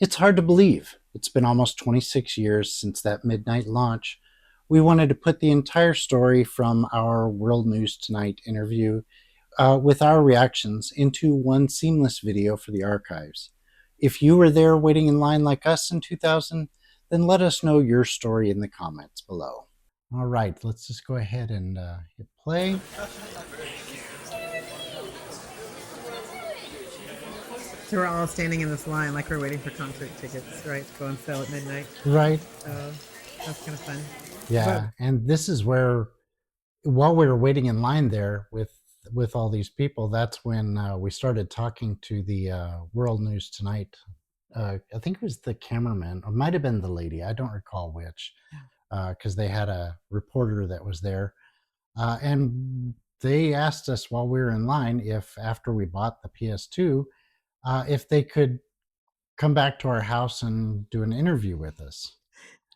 It's hard to believe. It's been almost 26 years since that midnight launch. We wanted to put the entire story from our World News Tonight interview with our reactions into one seamless video for the archives. If you were there waiting in line like us in 2000, then let us know your story in the comments below. All right, let's just go ahead and hit play. So we're all standing in this line like we're waiting for concert tickets, right? To go on sale at midnight. Right. So that's kind of fun. Yeah, and this is where, while we were waiting in line there with all these people, that's when we started talking to the World News Tonight. I think it was the cameraman, or might have been the lady. I don't recall which, because they had a reporter that was there, and they asked us while we were in line if, after we bought the PS2, if they could come back to our house and do an interview with us.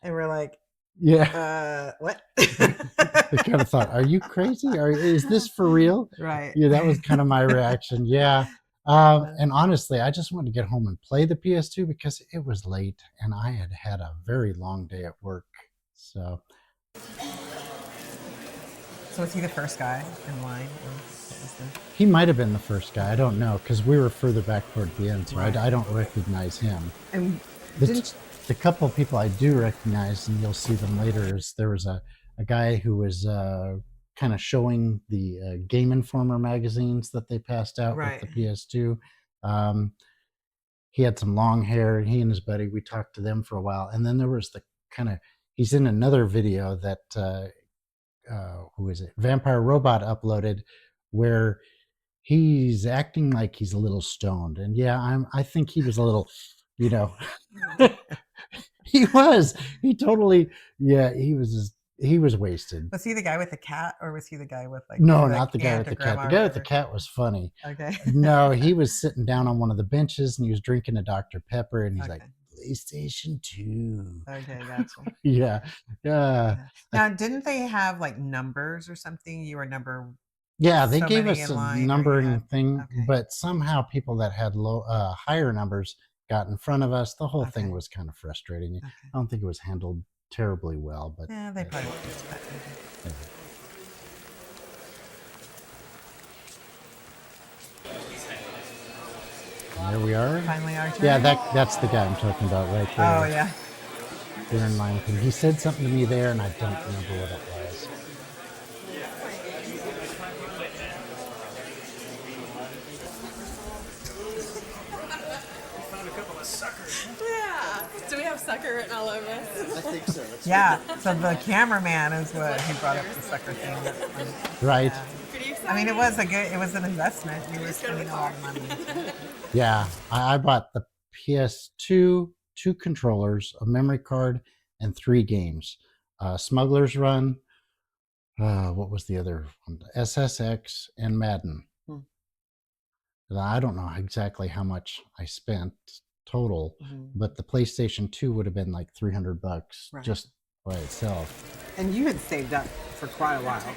And we're like, yeah, what? They kind of thought, are you crazy? Is this for real? Right. Yeah, that was kind of my reaction. Yeah. And honestly, I just wanted to get home and play the PS2 because it was late and I had had a very long day at work. So was he the first guy in line? He might have been the first guy. I don't know, because we were further back toward the end, so right. I don't recognize him. And the couple of people I do recognize, and you'll see them later, is there was a guy who was kind of showing the Game Informer magazines that they passed out right. with the PS2. He had some long hair. He and his buddy, we talked to them for a while. And then there was the kind of, he's in another video that, who is it? Vampire Robot uploaded, where he's acting like he's a little stoned. And yeah, I think he was a little, he totally, yeah, he was wasted. Was he the guy with the cat, or was he the guy with no, not the guy with the cat. The guy with the cat was funny. Okay. No, he was sitting down on one of the benches and he was drinking a Dr. Pepper and he's like, PlayStation 2. Okay, gotcha. Yeah. Now, didn't they have numbers or something? You were number. Yeah, they gave us a numbering thing, but somehow people that had higher numbers got in front of us. The whole thing was kind of frustrating. I don't think it was handled terribly well, but yeah, they probably fixed that. There we are. Finally our turn. Yeah, that's the guy I'm talking about right there. Oh yeah. We're in line with him. He said something to me there, and I don't remember what it was. Yeah. Do we have sucker written all over us? I think so. Yeah. So the cameraman is what he brought up the sucker thing. Right. Pretty exciting. I mean, it was an investment. We were spending a lot of money. Yeah, I bought the PS2, 2 controllers, a memory card, and 3 games. Smuggler's Run. What was the other one? SSX and Madden. I don't know exactly how much I spent total, but the PlayStation 2 would have been like $300 just by itself. And you had saved up for quite a while to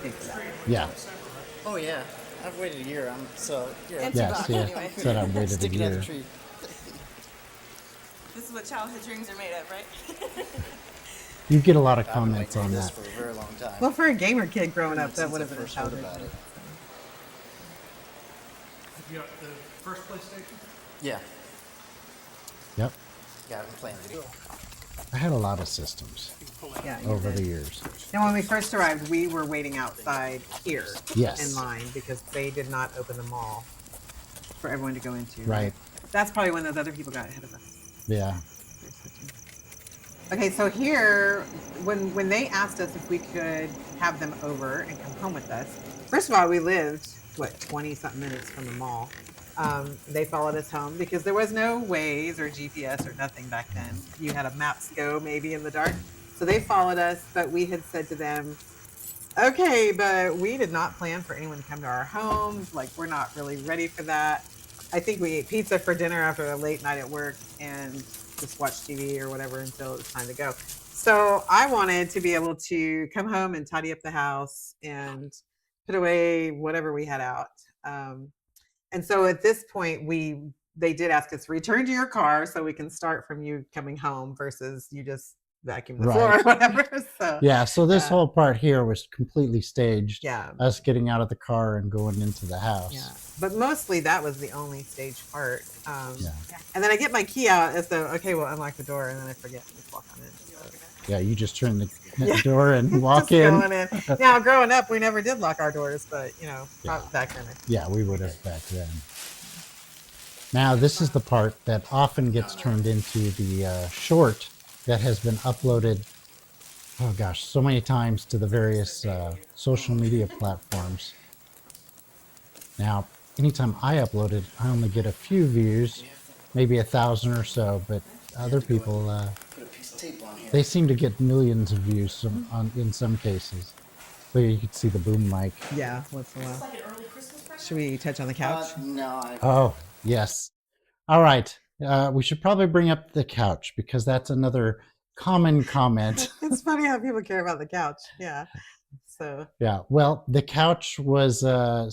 pay for that. Yeah. Oh yeah, I've waited a year. Yes, anyway. Said I waited a year. This is what childhood dreams are made of, right? You get a lot of comments on that. For a very long time. Well, for a gamer kid growing up, that would have been a childhood about it. You got the first PlayStation? Yeah. Yep. Yeah, I've been playing video. I had a lot of systems over the years. And when we first arrived, we were waiting outside here Yes. in line because they did not open the mall for everyone to go into. Right. That's probably when those other people got ahead of us. Yeah. Okay, so here, when they asked us if we could have them over and come home with us, first of all, we lived, 20-something minutes from the mall. They followed us home because there was no Waze or GPS or nothing back then. You had a Maps Go maybe in the dark. So they followed us, but we had said to them, okay, but we did not plan for anyone to come to our homes. We're not really ready for that. I think we ate pizza for dinner after a late night at work and just watched TV or whatever until it was time to go. So I wanted to be able to come home and tidy up the house and put away whatever we had out. And so at this point, we they did ask us return to your car so we can start from you coming home versus you just vacuum the floor or Right. whatever. So Yeah, so this yeah. whole part here was completely staged. Yeah. Us getting out of the car and going into the house. Yeah, but mostly that was the only stage part. Yeah. And then I get my key out as though, okay, well, unlock the door, and then I forget and just walk on in. So. Yeah, you just turn the Yeah. door and walk Just in. going in. Now, growing up, we never did lock our doors, but you know, Yeah. back then. Yeah, we would have back then. Now, this is the part that often gets turned into the short that has been uploaded, oh gosh, so many times to the various social media platforms. Now, anytime I upload it, I only get a few views, maybe 1,000 or so, but other people, Put a piece of tape on here. they seem to get millions of views in some cases. But you can see the boom mic. Yeah, once in a while. Like an early Christmas present? Should we touch on the couch? No, Oh, yes. All right. We should probably bring up the couch because that's another common comment. It's funny how people care about the couch. Yeah. So. Yeah. Well, the couch was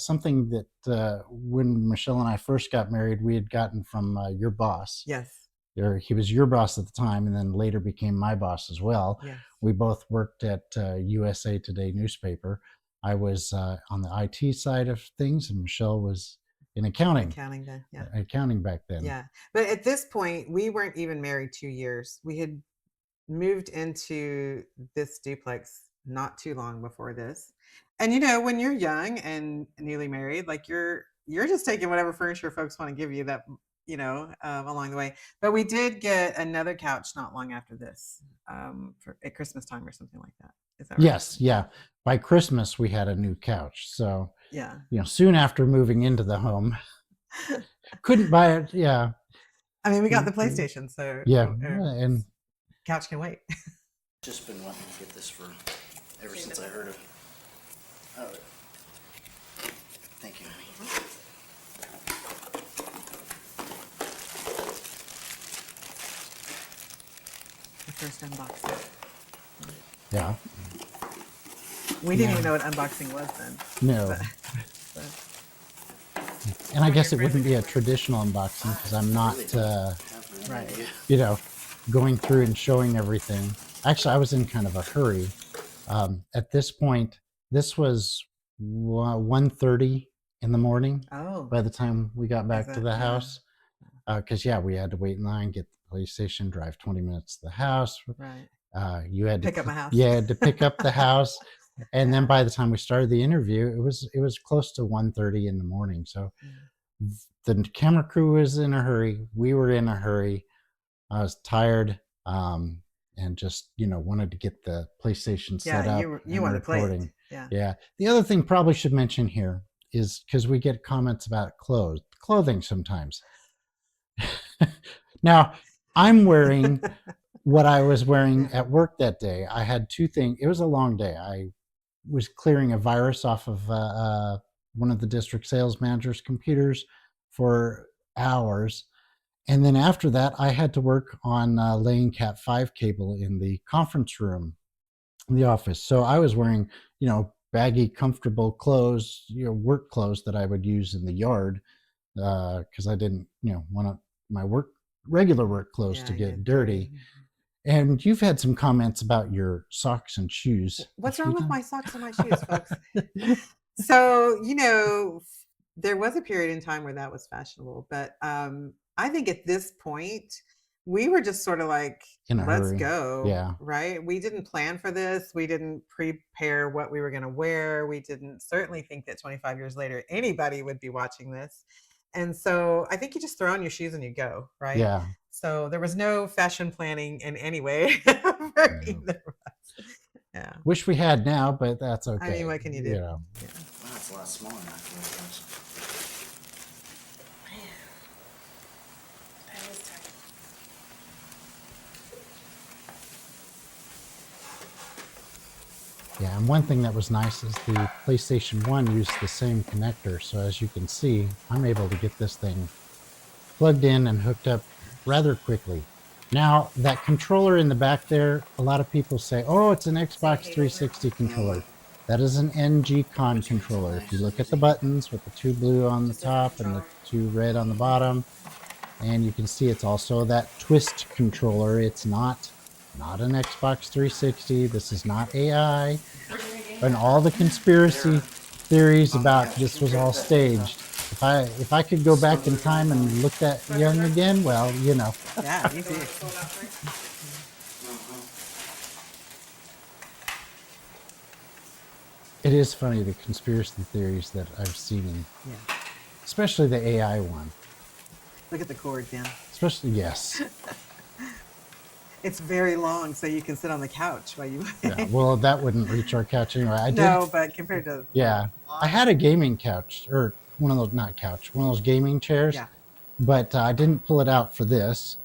something that when Michelle and I first got married, we had gotten from your boss. Yes. He was your boss at the time and then later became my boss as well. Yes. We both worked at USA Today newspaper. I was on the IT side of things and Michelle was in accounting. Accounting then, yeah. Accounting back then. Yeah. But at this point, we weren't even married 2 years. We had moved into this duplex not too long before this. And you know, when you're young and newly married, like you're just taking whatever furniture folks want to give you that, you know, along the way. But we did get another couch not long after this, at Christmas time or something like that. Is that right? Yes, yeah. By Christmas, we had a new couch. So, Yeah. you know, soon after moving into the home, couldn't buy it. Yeah. I mean, we got the PlayStation, so Yeah. And couch can wait. just been wanting to get this for ever since I heard of. Oh, thank you, honey. The first unboxing. yeah, We didn't even know what unboxing was then. no. But, And I guess it wouldn't be a traditional unboxing because I'm not, right. you know, going through and showing everything. Actually, I was in kind of a hurry. At this point, this was 1:30 in the morning Oh. by the time we got back to that- the yeah. house. Because, yeah, we had to wait in line, get the PlayStation, drive 20 minutes to the house. Right. You had Pick to up my house. Yeah, to pick up the house. And then by the time we started the interview, it was close to 1:30 in the morning. So the camera crew was in a hurry. We were in a hurry. I was tired and just, you know, wanted to get the PlayStation set Yeah, up. you and want to play it. recording. Yeah. Yeah. The other thing probably should mention here is because we get comments about clothing sometimes. Now, I'm wearing what I was wearing at work that day. I had two things. It was a long day. I was clearing a virus off of one of the district sales manager's computers for hours. And then after that, I had to work on laying Cat 5 cable in the conference room in the office. So I was wearing, you know, baggy, comfortable clothes, you know, work clothes that I would use in the yard because I didn't, you know, want my regular work clothes to get dirty. And you've had some comments about your socks and shoes. What's wrong with my socks and my shoes, folks? So, you know, there was a period in time where that was fashionable, but I think at this point, we were just sort of like, In a let's hurry. go. Yeah. Right. We didn't plan for this. We didn't prepare what we were going to wear. We didn't certainly think that 25 years later, anybody would be watching this. And so I think you just throw on your shoes and you go. Right. Yeah. So there was no fashion planning in any way for either of us. Yeah. Wish we had now, but that's okay. I mean, what can you do? You know. Yeah. Wow, it's a lot smaller than I thought it was. That is tight. Yeah, and one thing that was nice is the PlayStation 1 used the same connector. So as you can see, I'm able to get this thing plugged in and hooked up rather quickly. Now, that controller in the back there, a lot of people say, oh, it's an Xbox 360 controller. That is an NG-Con controller. If you look at the buttons with the two blue on the top and the two red on the bottom, And you can see it's also that twist controller. It's not an Xbox 360. This is not AI. And all the conspiracy theories about this was all staged. If I could go back in time and look that young again, well, you know. Yeah, me too. It is funny, the conspiracy theories that I've seen, Yeah. especially the AI one. Look at the cord, Dan. Especially, yes. It's very long, so you can sit on the couch while you. Yeah, well, that wouldn't reach our couch anyway. I did. No, but compared to. Yeah, I had a gaming couch, or one of those, not couch, one of those gaming chairs. Yeah. But I didn't pull it out for this.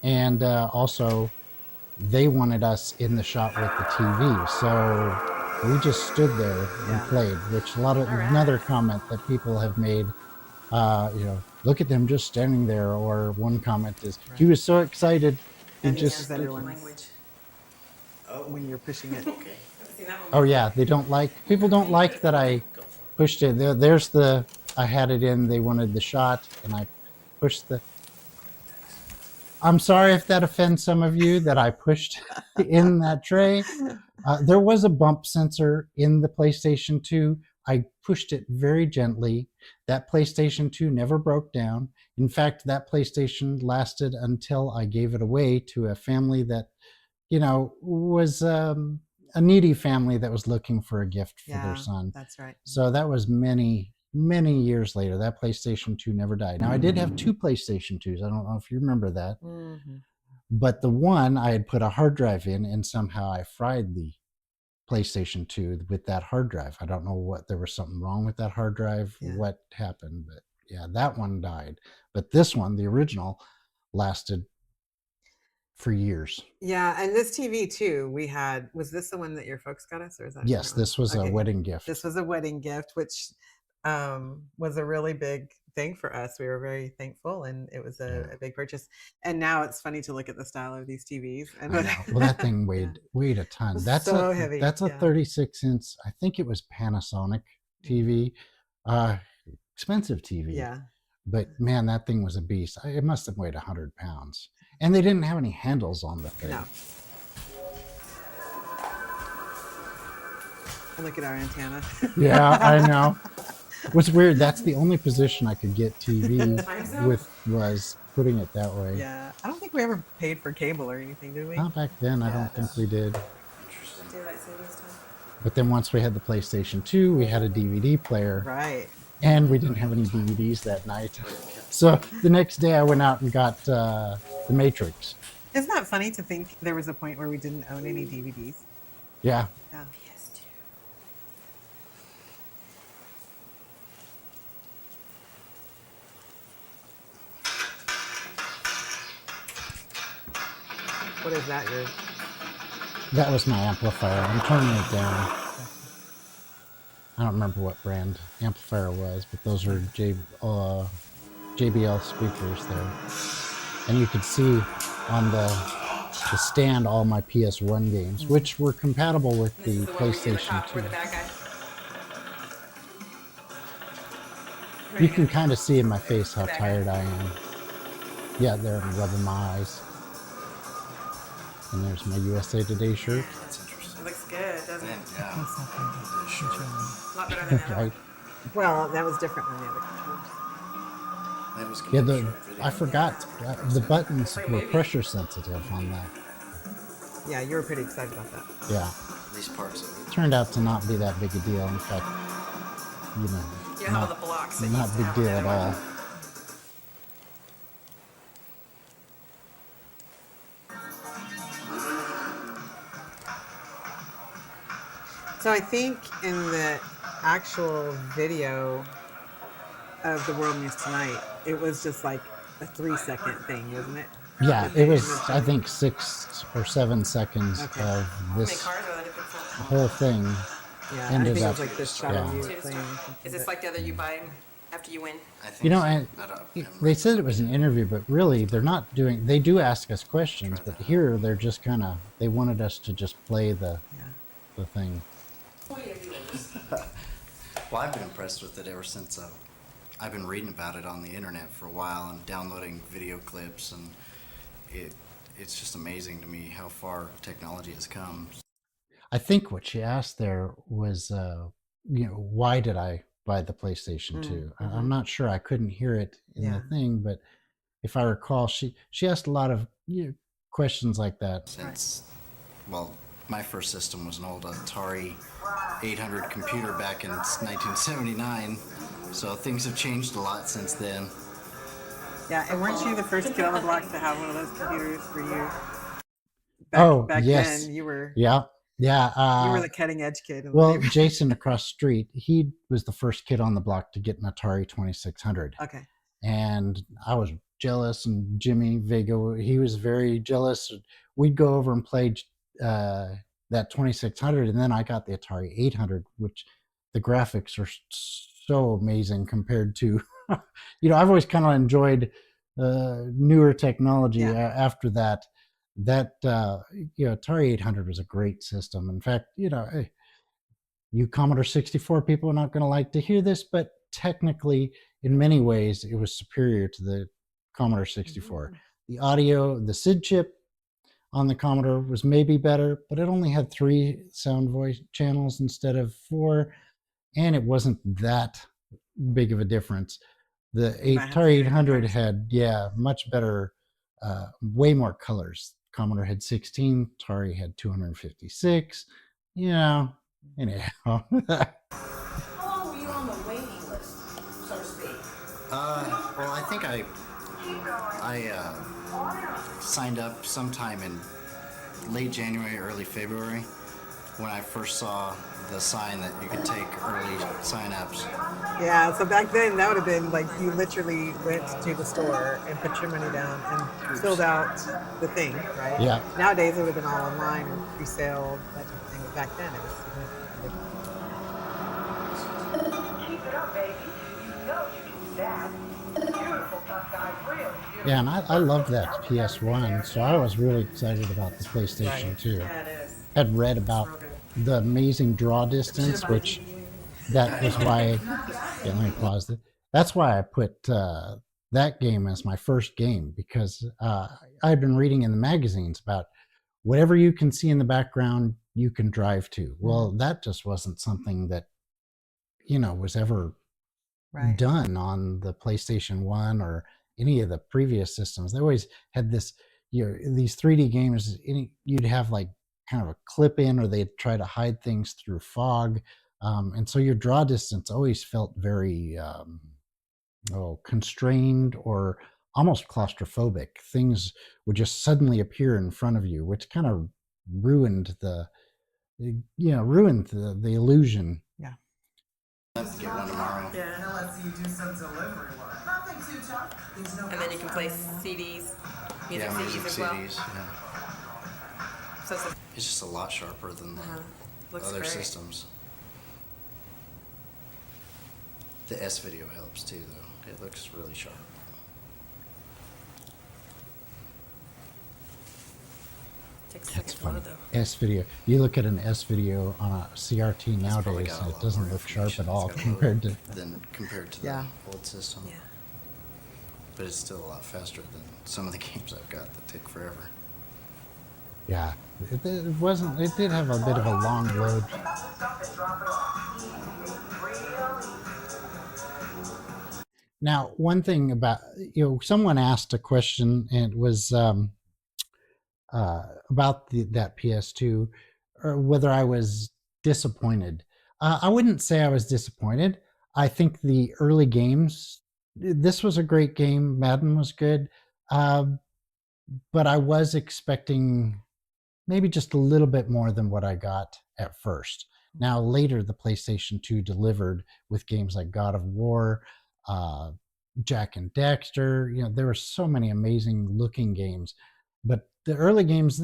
And also, they wanted us in the shop with the TV. So we just stood there and Yeah. played, which another comment that people have made, you know, look at them just standing there. Or one comment is, he was so excited. He And he just has stood everyone- there. language. When you're pushing it. Okay. Haven't seen that one. Oh yeah, people don't like that I pushed it. There's I had it in, they wanted the shot, and I pushed I'm sorry if that offends some of you that I pushed in that tray. There was a bump sensor in the PlayStation 2. I pushed it very gently. That PlayStation 2 never broke down. In fact, that PlayStation lasted until I gave it away to a family that, you know, was a needy family that was looking for a gift for Yeah, their son. that's right. So that was many, many years later. That PlayStation 2 never died. Now, I did have two PlayStation 2s. I don't know if you remember that. Mm-hmm. But the one I had put a hard drive in, and somehow I fried the PlayStation 2 with that hard drive. I don't know what, there was something wrong with that hard drive, Yeah. what happened, but yeah, that one died. But this one, the original, lasted for years. Yeah, and this TV too, was this the one that your folks got us, or is that a Yes, different one? this was Okay. a wedding gift. This was a wedding gift, which was a really big thing for us. We were very thankful, and it was a big purchase. And now it's funny to look at the style of these TVs. And I know. Well, that thing weighed a ton. It's That's so a heavy, That's a yeah. 36-inch. I think it was Panasonic TV. Expensive TV. Yeah. But man, that thing was a beast. It must have weighed 100 pounds. And they didn't have any handles on the thing. No. And look at our antenna. Yeah, I know. What's weird, that's the only position I could get TV with, was putting it that way. Yeah. I don't think we ever paid for cable or anything, did we? Not back then, I don't think we did. Interesting. Daylight savings time. But then once we had the PlayStation 2, we had a DVD player. Right. And we didn't have any DVDs that night. So the next day I went out and got The Matrix. Isn't that funny to think there was a point where we didn't own any DVDs? Yeah. Yeah. PS2. What is that? That was my amplifier. I'm turning it down. I don't remember what brand amplifier was, but those are JBL speakers there. And you could see on the stand all my PS1 games, which were compatible with This the is the one where you're the PlayStation cop, 2. we're the bad guy. You can kind of see in my face how tired I am. Yeah, there, I'm rubbing my eyes. And there's my USA Today shirt. That's interesting. It looks good, doesn't it? Yeah. Sure. A lot better than that. Right? Well, that was different than the other controllers. That was Yeah, good. Short video. I forgot the buttons were pressure sensitive on that. Yeah, you were pretty excited about that. Yeah, These parts of it. turned out to not be that big a deal. In fact, you know, You have all the blocks that not used to big have deal on at the other all. one. So I think in the actual video of the World News Tonight, it was just like a 3-second thing, wasn't it? Yeah, it was, I think, 6 or 7 seconds Okay. of How many this cars are there to pick from? whole thing. Yeah, I Ended think it up- was like this shot of yeah. you Two playing. stars. something, Is this but- like the other you buy after you win? I think You know, so. and I don't- they said it was an interview, but really they're not doing, they do ask us questions, but here they're just kind of, they wanted us to just play the thing. Well, I've been impressed with it ever since I've been reading about it on the internet for a while and downloading video clips, and it's just amazing to me how far technology has come. I think what she asked there was, why did I buy the PlayStation 2? I'm not sure. I couldn't hear it in the thing, but if I recall, she asked a lot of questions like that. Since, well, my first system was an old Atari 800 computer back in 1979, so things have changed a lot since then. Yeah, and weren't you the first kid on the block to have one of those computers for you? Back Yes. then, you were Yeah. you were the cutting edge kid. In the Well, neighborhood. Jason across the street, he was the first kid on the block to get an Atari 2600. Okay. And I was jealous, and Jimmy Vega, he was very jealous. We'd go over and play that 2600, and then I got the Atari 800, which the graphics are so amazing compared to, I've always kind of enjoyed newer technology after that. Atari 800 was a great system. In fact, you Commodore 64 people are not going to like to hear this, but technically, in many ways, it was superior to the Commodore 64. The audio, the SID chip on the Commodore was maybe better, but it only had 3 sound voice channels instead of 4, and it wasn't that big of a difference. The Atari 800 had, much better, way more colors. Commodore had 16, Atari had 256. Anyhow. How long were you on the waiting list, so to speak? Well, I think I signed up sometime in late January, early February, when I first saw the sign that you could take early sign-ups. Yeah, so back then that would have been like you literally went to the store and put your money down and filled out the thing, right? Yeah. Nowadays it would have been all online, pre-sale, that type of thing. But back then it was significantly. Keep it up, baby. You know you can do that. Beautiful, tough guy, really beautiful. Yeah, and I loved that PS1, so I was really excited about the PlayStation 2. Yeah, it is. Had read about the amazing draw distance, which that was why. Let me pause it. That's why I put that game as my first game, because I'd been reading in the magazines about whatever you can see in the background, you can drive to. Well, that just wasn't something that was ever done on the PlayStation 1 or any of the previous systems. They always had this, these 3D games, you'd have like kind of a clip in, or they'd try to hide things through fog. And so your draw distance always felt very constrained or almost claustrophobic. Things would just suddenly appear in front of you, which kind of ruined the illusion. Yeah. Let's get one tomorrow. Yeah. Now let's see you do some delivery work. Nothing too tough. There's no And then you can play CDs, music music CDs as well. CDs. Yeah. So it's It's just a lot sharper than the looks other great. systems. The S video helps too, though. It looks really sharp. Takes a That's second to load fun. though. S video. You look at an S video on a CRT It's probably nowadays, got a and it lot doesn't more look sharp information at all it's gotta compared to. load compared to Yeah. the old system. Yeah. But it's still a lot faster than some of the games I've got that take forever. Yeah, it wasn't. It did have a bit of a long load. Now, one thing about someone asked a question, and it was about that PS2, or whether I was disappointed. I wouldn't say I was disappointed. I think the early games. This was a great game. Madden was good, but I was expecting maybe just a little bit more than what I got at first. Now, later, the PlayStation 2 delivered with games like God of War, Jack and Dexter. There were so many amazing looking games, but the early games,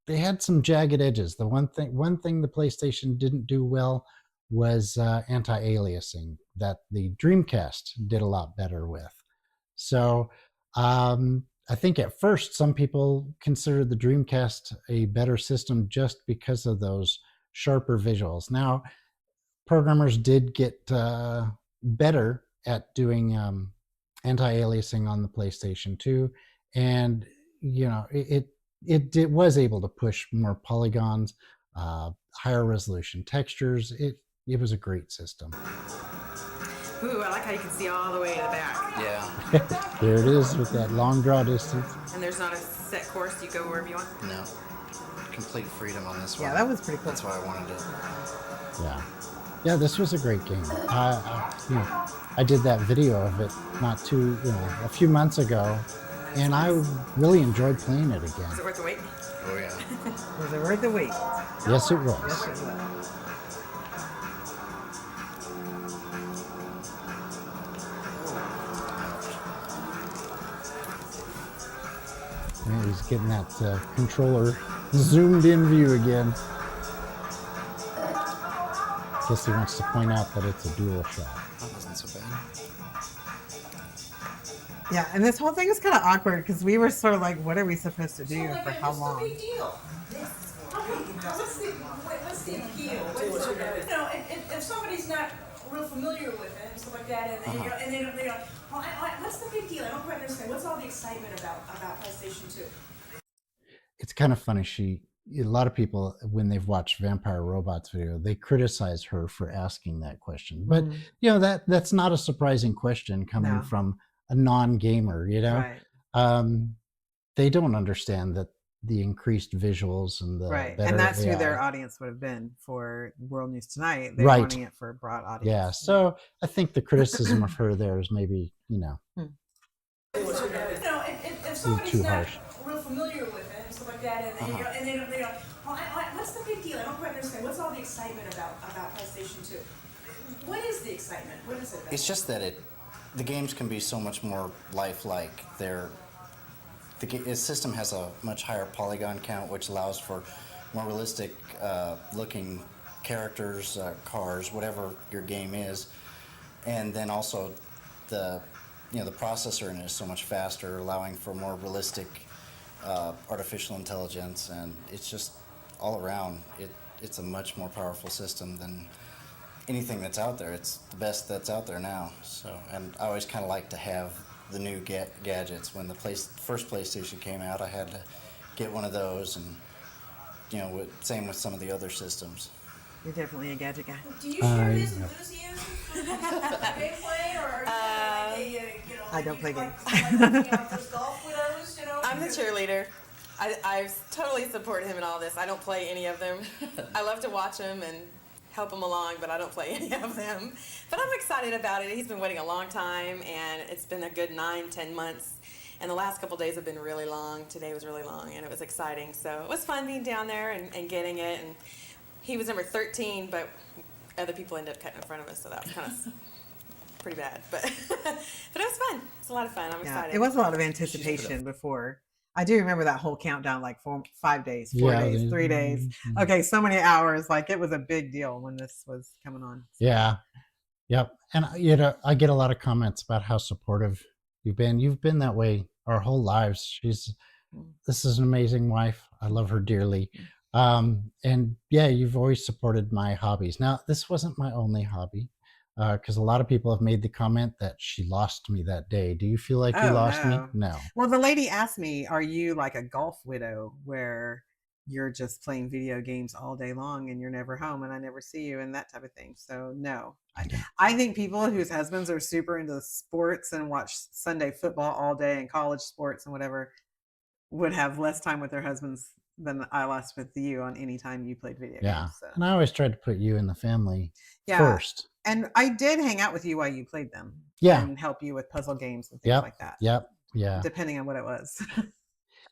they had some jagged edges. The one thing the PlayStation didn't do well was anti-aliasing, that the Dreamcast did a lot better with. So I think at first some people considered the Dreamcast a better system just because of those sharper visuals. Now, programmers did get better at doing anti-aliasing on the PlayStation 2, and it was able to push more polygons, higher resolution textures. It was a great system. Ooh, I like how you can see all the way to the back. Yeah. There it is with that long draw distance. And there's not a set course. You go wherever you want. No. Complete freedom on this one. Yeah, that was pretty cool. That's why I wanted it. Yeah, this was a great game. I did that video of it a few months ago, and I really enjoyed playing it again. Is it worth the wait? Oh yeah. Was it worth the wait? Yes, it was. Yes, it was. Yeah, he's getting that controller zoomed in view again. Guess he wants to point out that it's a dual shot. That wasn't so bad. Yeah, and this whole thing is kind of awkward because we were sort of like, what are we supposed to do So, like, for how what's long? the big deal? What's the appeal? If somebody's not real familiar with it and stuff like that, and they don't, what's the big deal? I don't quite understand. What's all the excitement about PlayStation 2? It's kind of funny. A lot of people, when they've watched Vampire Robots video, they criticize her for asking that question. But that's not a surprising question coming from a non-gamer. Right. They don't understand that the increased visuals and the Right. better And that's AI. who their audience would have been for World News Tonight. They're Right. wanting it for a broad audience. Yeah. So I think the criticism of her there is maybe If somebody's too not harsh. real familiar with it and stuff like that, and they don't, what's the big deal? I don't quite understand. What's all the excitement about PlayStation 2? What is the excitement? What is it about? It's just that the games can be so much more lifelike. The system has a much higher polygon count, which allows for more realistic looking characters, cars, whatever your game is, and then also the processor in it is so much faster, allowing for more realistic artificial intelligence, and it's just all around. It's a much more powerful system than anything that's out there. It's the best that's out there now. So, and I always kind of like to have the new gadgets. When the first PlayStation came out, I had to get one of those, and same with some of the other systems. You're definitely a gadget guy. Do you share his enthusiasm for gameplay, or are you I don't play games. those golf widows, I'm the cheerleader. I totally support him in all this. I don't play any of them. I love to watch him and help him along, but I don't play any of them. But I'm excited about it. He's been waiting a long time, and it's been a good 9-10 months. And the last couple days have been really long. Today was really long, and it was exciting. So it was fun being down there and getting it. And he was number 13, but other people ended up cutting in front of us, so that was kind of pretty bad. But but it was fun. It's a lot of fun. I'm excited. It was a lot of anticipation before. I do remember that whole countdown, like 5 days, 4 days, 3 days. Okay, so many hours. Like it was a big deal when this was coming on. Yeah. Yep. And I get a lot of comments about how supportive you've been. You've been that way our whole lives. This is an amazing wife. I love her dearly. And yeah, you've always supported my hobbies. Now, this wasn't my only hobby, because a lot of people have made the comment that she lost me that day. Do you feel like you lost me? No. Well, the lady asked me, are you like a golf widow where you're just playing video games all day long and you're never home and I never see you and that type of thing? So no. I think people whose husbands are super into sports and watch Sunday football all day and college sports and whatever would have less time with their husbands than I lost with you on any time you played video games. So. And I always tried to put you in the family first. And I did hang out with you while you played them. Yeah. And help you with puzzle games and things like that. Yep. Yeah. Depending on what it was.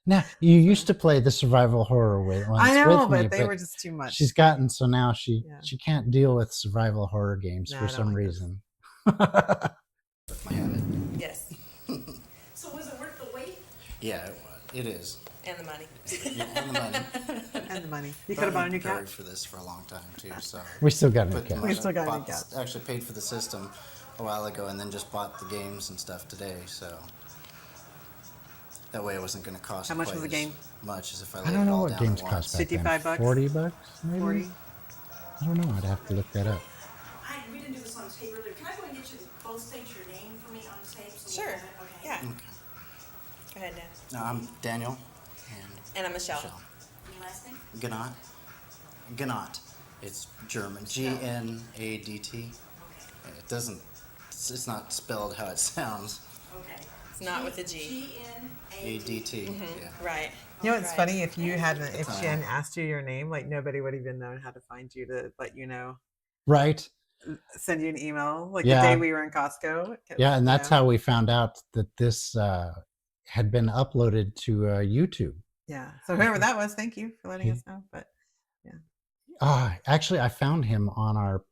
Now, you used to play the survival horror ones I know, with me, but they were just too much. She's gotten, so now she can't deal with survival horror games for some reason. Yes. So was it worth the wait? Yeah, it is. And the money. Yeah, and the money. And the money. You could have bought a new couch. For this for a long time too, so We still got a new But couch. We still got a new couch. Actually paid for the system a while ago, and then just bought the games and stuff today. So that way, it wasn't going to cost. How much quite was the as game? Much as if I. I laid don't it know all what down games at cost once. back then. $55? $40 maybe? 40? I don't know. I'd have to look that up. We didn't do this on tape earlier. Can I go and get both state your name for me on tape? So Sure. we have it? Okay. Yeah. Okay. Go ahead, Dan. No, I'm Daniel. And I'm Michelle. Your last name? Gnadt. Gnadt. It's German. Gnadt. It doesn't. It's not spelled how it sounds. Okay. It's not with a G. G-N-A-D. ADT. Yeah. Right. You know, it's Right. funny if you hadn't, if she hadn't asked you your name, like nobody would even know how to find you to let you know, Right. send you an email. Like Yeah. the day we were in Costco. Yeah, and that's how we found out that this had been uploaded to YouTube. Yeah. So whoever that was, thank you for letting us know. But Actually, I found him on our.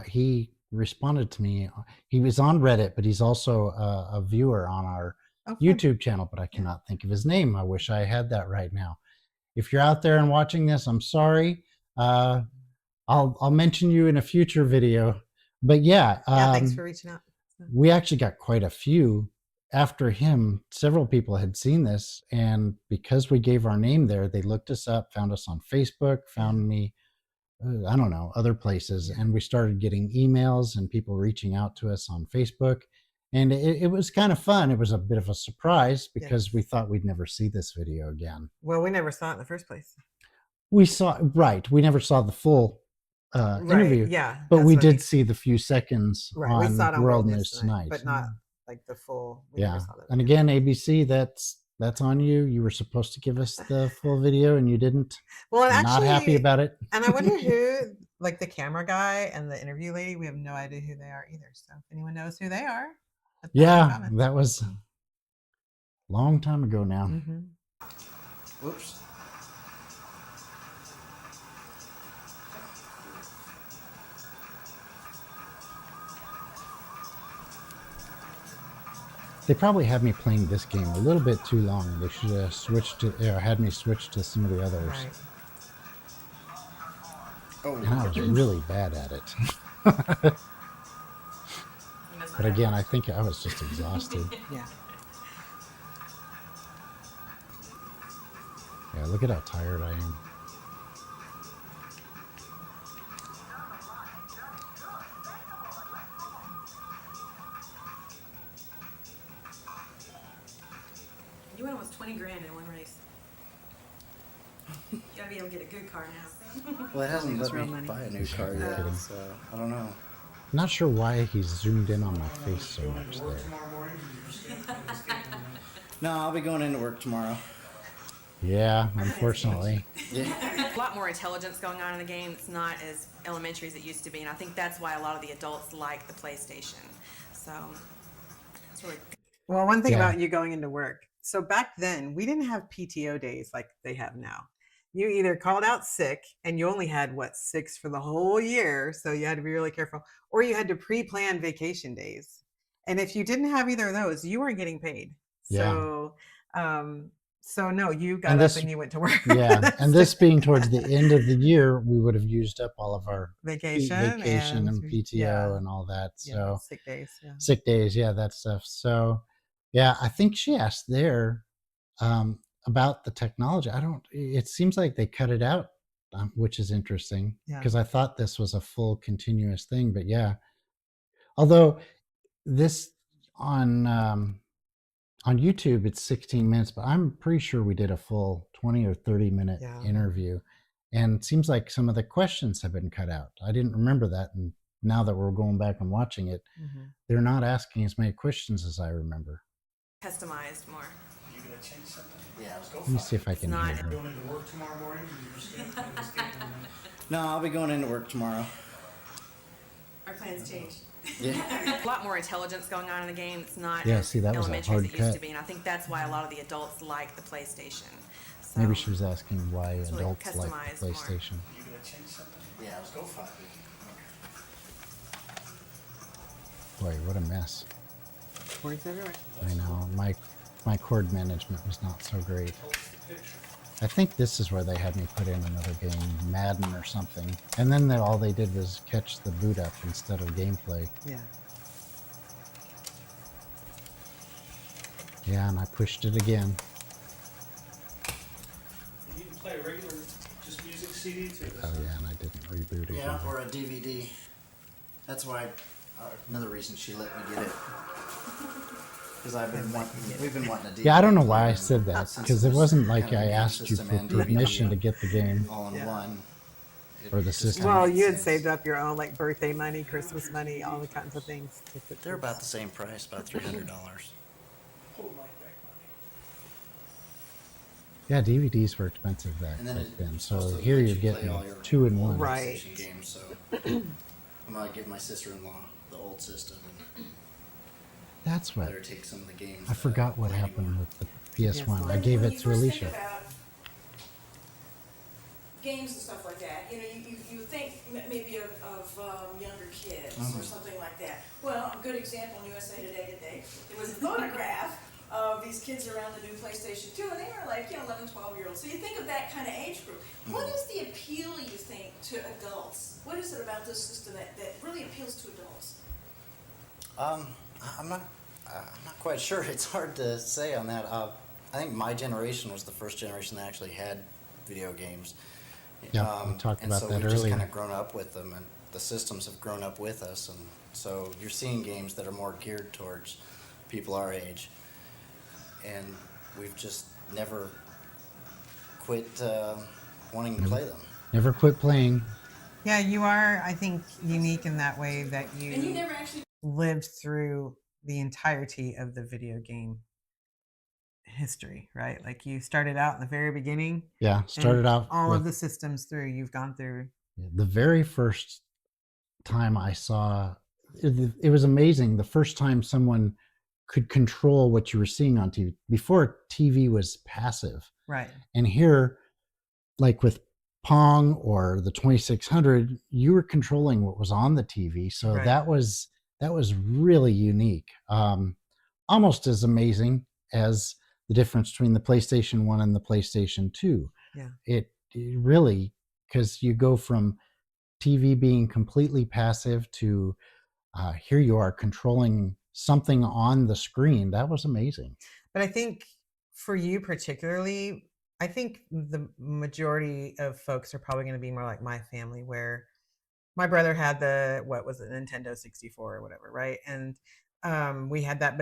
He responded to me. He was on Reddit, but he's also a viewer on our fun. YouTube channel. But I cannot think of his name. I wish I had that right now. If you're out there and watching this, I'm sorry. I'll mention you in a future video. But yeah, Yeah, thanks for reaching out. we actually got quite a few after him. Several people had seen this, and because we gave our name there, they looked us up, found us on Facebook, found me, I don't know, other places, and we started getting emails and people reaching out to us on Facebook. And it was kind of fun. It was a bit of a surprise because we thought we'd never see this video again. Well, we never saw it in the first place. We never saw the full interview, Yeah. but that's we what did see the few seconds Right. We saw it on on World News Tonight. but not like the full. We Yeah. never saw that And video. again, ABC, that's on you. You were supposed to give us the full video and you didn't. Well, and I'm not happy actually- about it. And I wonder who, like the camera guy and the interview lady, we have no idea who they are either. So if anyone knows who they are, put that in the Yeah, comments. that was a long time ago now. Mhm. Whoops. They probably had me playing this game a little bit too long. They should have had me switch to some of the others. Right. And I was really bad at it. But again, I think I was just exhausted. Yeah. Yeah, look at how tired I am. You went almost 20 grand in one race. You gotta be able to get a good car now. Well, it hasn't let real me money. buy a new car yet, kidding. so I don't know. Not sure why he zoomed in on my face so much there. Tomorrow morning, you just get No, I'll be going into work tomorrow. Yeah, unfortunately. Yeah. A lot more intelligence going on in the game. It's not as elementary as it used to be, and I think that's why a lot of the adults like the PlayStation. So it's really Well, one thing Yeah. about you going into work. So back then, we didn't have PTO days like they have now. You either called out sick and you only had 6 for the whole year, so you had to be really careful, or you had to pre-plan vacation days. And if you didn't have either of those, you weren't getting paid. Yeah. So no, you got And up this- and you went to work. Yeah, and this being towards the end of the year, we would have used up all of our vacation and PTO yeah, and all that. yeah, So sick days. Yeah. sick days, yeah, that stuff. So yeah, I think she asked there about the technology. It seems like they cut it out, which is interesting Yeah. because I thought this was a full continuous thing, but yeah. Although this on YouTube, it's 16 minutes, but I'm pretty sure we did a full 20 or 30-minute Yeah. interview. And it seems like some of the questions have been cut out. I didn't remember that. And now that we're going back and watching it, Mhm. they're not asking as many questions as I remember. customized more. You gonna change something? Yeah. Let's go Let me for see if I can not- hear her. Going into work tomorrow morning, you just get No, I'll be going into work tomorrow. Our plans changed. Yeah. A lot more intelligence going on in the game. It's not Yeah, as see, that was a elementary hard as it used to cut. be, and I think that's why a lot of the adults like the PlayStation. So Maybe she was asking why It's really adults like customized the more. PlayStation. You gonna change something? Yeah. Let's go for it. Boy, what a mess. Words everywhere. I know. My cord management was not so great. I think this is where they had me put in another game, Madden or something. And then all they did was catch the boot up instead of gameplay. Yeah. Yeah, and I pushed it again. And you can play a regular, just music CD too. Oh yeah, and I didn't reboot it. Yeah, either. or a DVD. That's why another reason she let me get it. Because we've been wanting to. Yeah, I don't know DVD why I player, said that, since because it was wasn't kind like of a I game asked you system for and DVD permission to get the game. all in Yeah. one. For the Just system. kinda Well, made you had sense. saved up your own like birthday money, Christmas money, all the kinds of things to put. They're towards- about the same price, about $300. Hold my back money. Yeah, DVDs were expensive back And then then. it's So supposed to here let you're you play getting all your 2 in 1. Right. PlayStation games, so I'm gonna give my sister-in-law the old system and That's what let her take some of the games. I that forgot don't what play happened anymore. with the PS1. PS1. I gave When it you to first Alicia. think about games and stuff like that, you think maybe of younger kids or something like that. Well, a good example in USA Today, there was a photograph of these kids around the new PlayStation 2, and they were like, 11, 12-year-olds. So you think of that kind of age group. What is the appeal, you think, to adults? What is it about this system that really appeals to adults? I'm not quite sure. It's hard to say on that. I think my generation was the first generation that actually had video games. Yeah, we talked and about so that we've just earlier. kind of grown up with them, and the systems have grown up with us, and so you're seeing games that are more geared towards people our age, and we've just never quit wanting to play them. Never quit playing. Yeah, you are, I think, unique in that way that And you you never actually lived through the entirety of the video game history, right? Like you started out in the very beginning. Yeah, started and out all with of the systems through. You've gone through. the very first time I saw it was amazing. The first time someone could control what you were seeing on TV. Before, TV was passive. Right. And here, like with Pong or the 2600, you were controlling what was on the TV. So Right. that was really unique. Almost as amazing as the difference between the PlayStation 1 and the PlayStation 2. Yeah. It really, because you go from TV being completely passive to here you are controlling something on the screen. That was amazing. But I think for you particularly, I think the majority of folks are probably going to be more like my family, where my brother had what was it, Nintendo 64 or whatever, right? And we had that,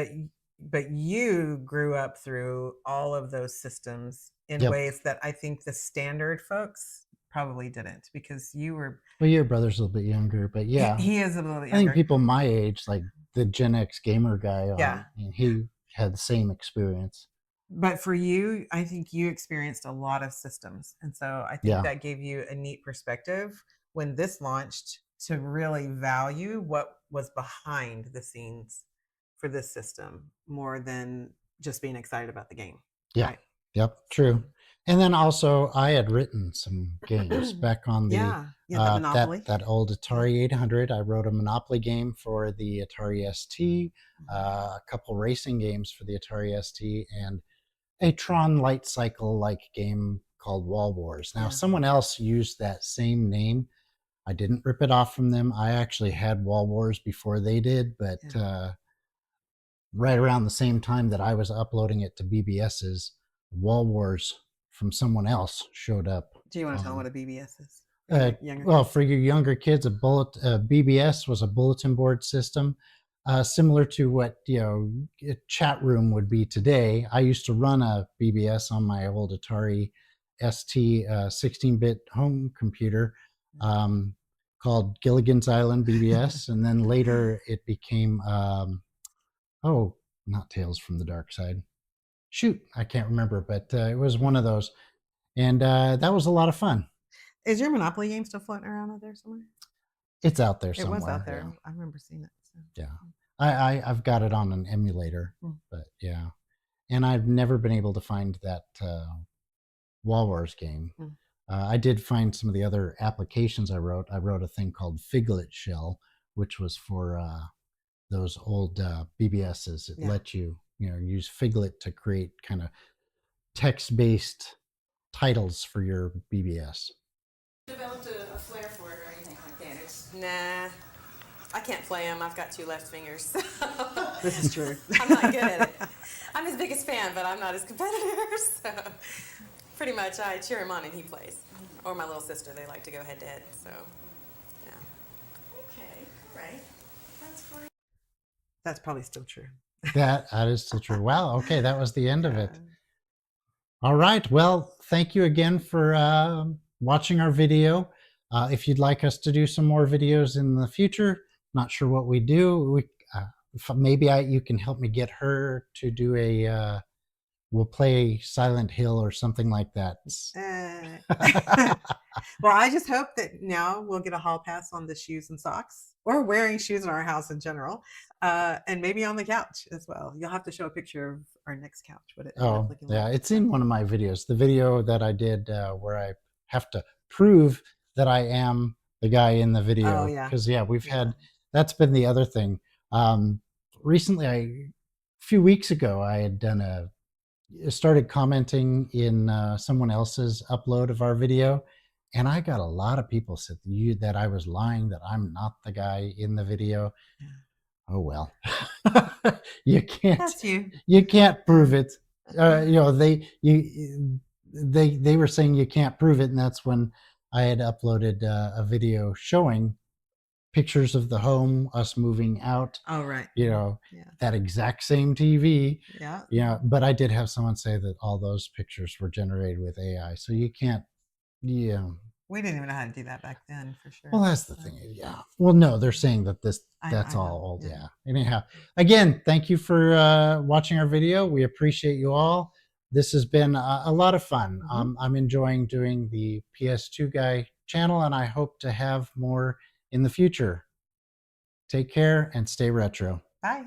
but you grew up through all of those systems in Yep. ways that I think the standard folks probably didn't, because you were. Well, your brother's a little bit younger, but yeah, he is a little bit I younger. think people my age, like the Gen X gamer guy, Yeah. he had the same experience. But for you, I think you experienced a lot of systems. And so I think Yeah. that gave you a neat perspective when this launched to really value what was behind the scenes for this system more than just being excited about the game. Yeah. Right? Yep, true. And then also, I had written some games back on the Yeah. Yeah. The Monopoly. that old Atari 800. I wrote a Monopoly game for the Atari ST, a couple racing games for the Atari ST, and a Tron Light Cycle like game called Wall Wars. Now, Yeah. someone else used that same name. I didn't rip it off from them. I actually had Wall Wars before they did, but right around the same time that I was uploading it to BBS's, Wall Wars from someone else showed up. Do you want to tell them what a BBS is? Well, for your younger kids, BBS was a bulletin board system, similar to what a chat room would be today. I used to run a BBS on my old Atari ST 16-bit home computer called Gilligan's Island BBS, and then later it became not Tales from the Dark Side. Shoot, I can't remember, but it was one of those, and that was a lot of fun. Is your Monopoly game still floating around out there somewhere? It's out there It somewhere. was out there. Yeah. I remember seeing it. So. Yeah. I've got it on an emulator, but yeah. And I've never been able to find that Wall Wars game. I did find some of the other applications I wrote. I wrote a thing called Figlet Shell, which was for those old BBSs. It let you, use Figlet to create kind of text-based titles for your BBS. developed a flair for it or anything like that. It's Nah, I can't play them. I've got 2 left fingers. This is true. I'm not good at it. I'm his biggest fan, but I'm not his competitor. So pretty much I cheer him on and he plays. Or my little sister, they like to go head to head. So, yeah. okay, all right. That's funny. That's probably still true. That is still true. Wow. Okay, that was the end of it. Yeah. All right. Well, thank you again for watching our video. If you'd like us to do some more videos in the future, not sure what we do. Maybe you can help me get her to do a. We'll play Silent Hill or something like that. Well, I just hope that now we'll get a hall pass on the shoes and socks, or wearing shoes in our house in general, and maybe on the couch as well. You'll have to show a picture of our next couch. What it ended up Oh, looking yeah. like. It's in one of my videos. The video that I did where I have to prove that I am the guy in the video. Oh, yeah. Because, yeah, we've Yeah. had, that's been the other thing. Recently, a few weeks ago, I had started commenting in someone else's upload of our video. And I got a lot of people said that I was lying, that I'm not the guy in the video. Yeah. Oh, well. you can't. That's you. You can't prove it. They were saying you can't prove it, and that's when I had uploaded a video showing pictures of the home, us moving out. Oh, right. Yeah. That exact same TV. Yeah. Yeah, but I did have someone say that all those pictures were generated with AI, so you can't. Yeah. We didn't even know how to do that back then, for sure. Well, that's the thing. Yeah. Well, no, they're saying that that's I all know, old. yeah. Yeah. Anyhow, again, thank you for watching our video. We appreciate you all. This has been a lot of fun. I'm enjoying doing the PS2 Guy channel, and I hope to have more in the future. Take care and stay retro. Bye.